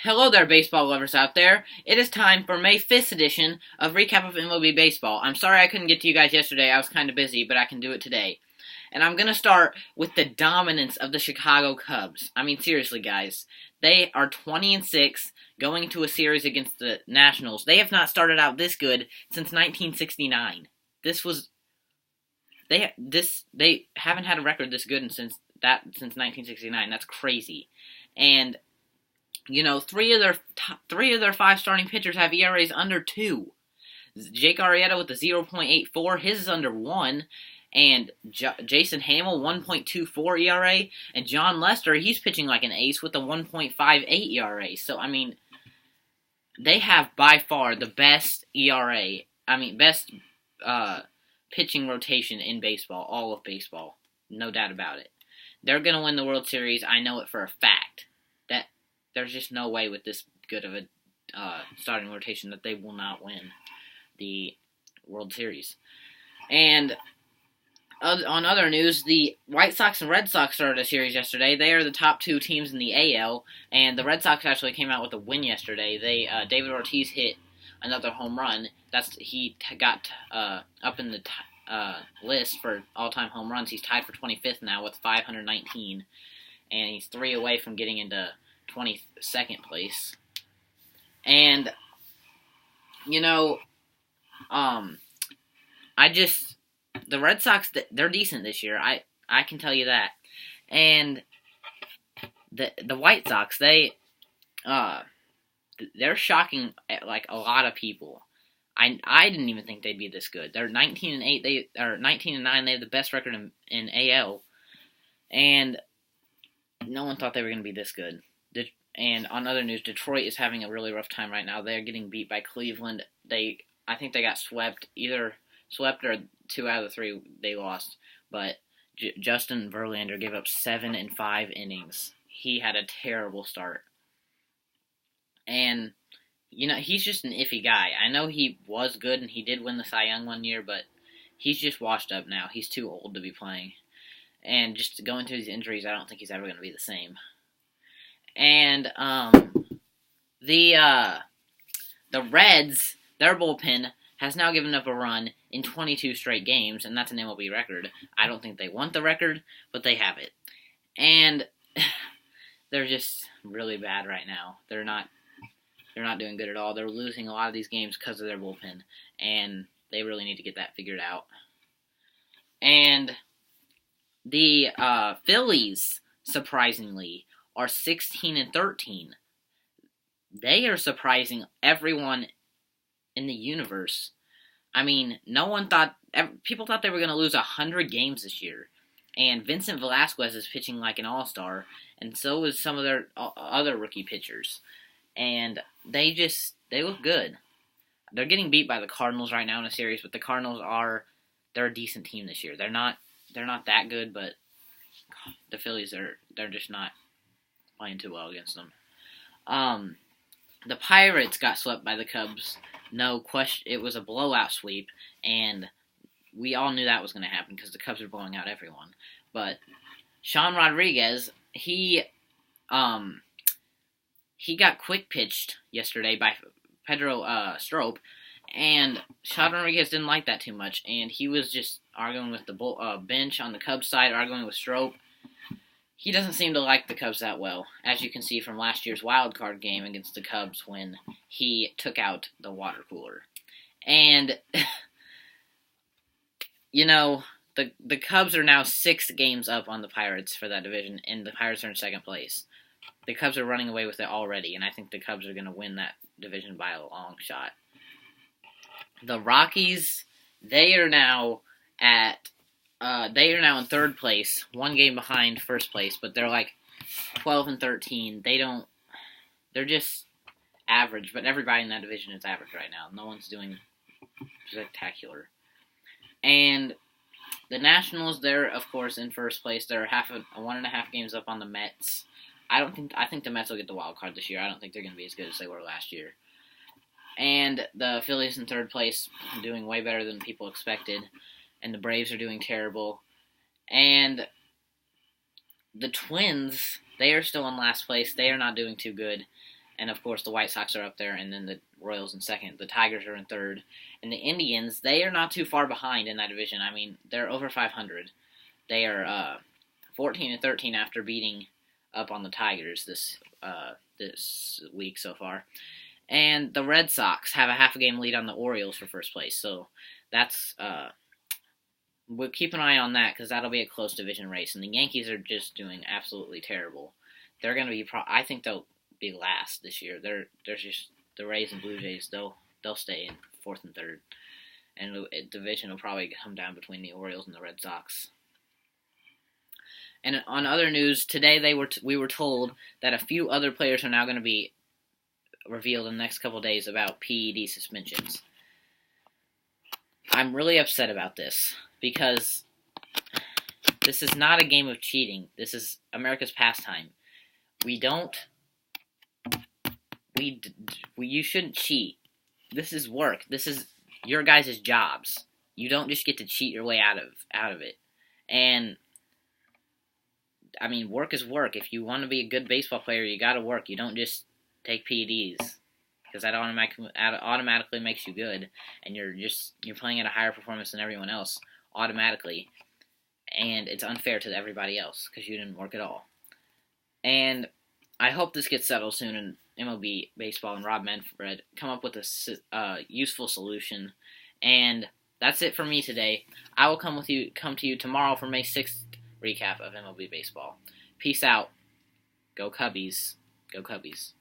Hello there, baseball lovers out there. It is time for May 5th edition of Recap of MLB Baseball. I'm sorry I couldn't get to you guys yesterday. I was kind of busy, but I can do it today. And I'm going to start with the dominance of the Chicago Cubs. I mean, seriously, guys. They are 20-6 going into a series against the Nationals. They have not started out this good since 1969. They haven't had a record this good since 1969. That's crazy. And three of their five starting pitchers have ERAs under 2. Jake Arrieta with a 0.84, his is under 1, and Jason Hamill 1.24 ERA, and John Lester, he's pitching like an ace with a 1.58 ERA. So I mean, they have by far the best best pitching rotation in baseball, all of baseball, no doubt about it. They're gonna win the World Series. I know it for a fact. There's just no way with this good of a starting rotation that they will not win the World Series. And on other news, the White Sox and Red Sox started a series yesterday. They are the top 2 teams in the AL, and the Red Sox actually came out with a win yesterday. David Ortiz hit another home run. He got up in the list for all-time home runs. He's tied for 25th now with 519, and he's 3 away from getting into 22nd place. And the Red Sox, they're decent this year. I can tell you that. And the White Sox, they're shocking like a lot of people. I didn't even think they'd be this good. They're 19-8. They are 19-9. They have the best record in AL, and no one thought they were going to be this good. And on other news, Detroit is having a really rough time right now. They're getting beat by Cleveland. I think they got swept or 2 out of the 3 they lost. But Justin Verlander gave up 7 in 5 innings. He had a terrible start. And, he's just an iffy guy. I know he was good and he did win the Cy Young one year, but he's just washed up now. He's too old to be playing. And just going through these injuries, I don't think he's ever going to be the same. And the Reds, their bullpen has now given up a run in 22 straight games, and that's an MLB record. I don't think they want the record, but they have it. And they're just really bad right now. They're not doing good at all. They're losing a lot of these games because of their bullpen, and they really need to get that figured out. And the Phillies, surprisingly, are 16-13. They are surprising everyone in the universe. I mean, people thought they were going to lose 100 games this year. And Vincent Velasquez is pitching like an all-star, and so is some of their other rookie pitchers. And they look good. They're getting beat by the Cardinals right now in a series, but the Cardinals they're a decent team this year. They're not that good, but the Phillies they're just not playing too well against them. The Pirates got swept by the Cubs. No question, it was a blowout sweep, and we all knew that was going to happen because the Cubs are blowing out everyone. But Sean Rodriguez, he got quick pitched yesterday by Pedro Strop, and Sean Rodriguez didn't like that too much, and he was just arguing with the bench on the Cubs side, arguing with Strop. He doesn't seem to like the Cubs that well, as you can see from last year's wild card game against the Cubs when he took out the water cooler. And, the Cubs are now 6 games up on the Pirates for that division, and the Pirates are in second place. The Cubs are running away with it already, and I think the Cubs are going to win that division by a long shot. The Rockies, they are now in third place, 1 game behind first place, but they're like 12-13. They're just average, but everybody in that division is average right now. No one's doing spectacular. And the Nationals, they're of course in first place. They're 1.5 games up on the Mets. I think the Mets will get the wild card this year. I don't think they're going to be as good as they were last year. And the Phillies in third place, doing way better than people expected. And the Braves are doing terrible. And the Twins, they are still in last place. They are not doing too good. And of course, the White Sox are up there, and then the Royals in second. The Tigers are in third, and the Indians, they are not too far behind in that division. I mean, they're over 500. They are 14-13 after beating up on the Tigers this week so far. And the Red Sox have a half a game lead on the Orioles for first place. So that's we'll keep an eye on that because that'll be a close division race. And the Yankees are just doing absolutely terrible. They're going to be. I think they'll be last this year. There's just the Rays and Blue Jays. They'll stay in fourth and third, and the division will probably come down between the Orioles and the Red Sox. And on other news, today we were told that a few other players are now going to be revealed in the next couple of days about PED suspensions. I'm really upset about this because this is not a game of cheating. This is America's pastime. You shouldn't cheat. This is work. This is your guys' jobs. You don't just get to cheat your way out of it. And I mean, work is work. If you want to be a good baseball player, you got to work. You don't just take PEDs because that automatically makes you good, and you're playing at a higher performance than everyone else automatically, and it's unfair to everybody else because you didn't work at all. And I hope this gets settled soon, and MLB Baseball and Rob Manfred come up with a useful solution. And that's it for me today. I will come to you tomorrow for May 6th recap of MLB Baseball. Peace out. Go Cubbies. Go Cubbies.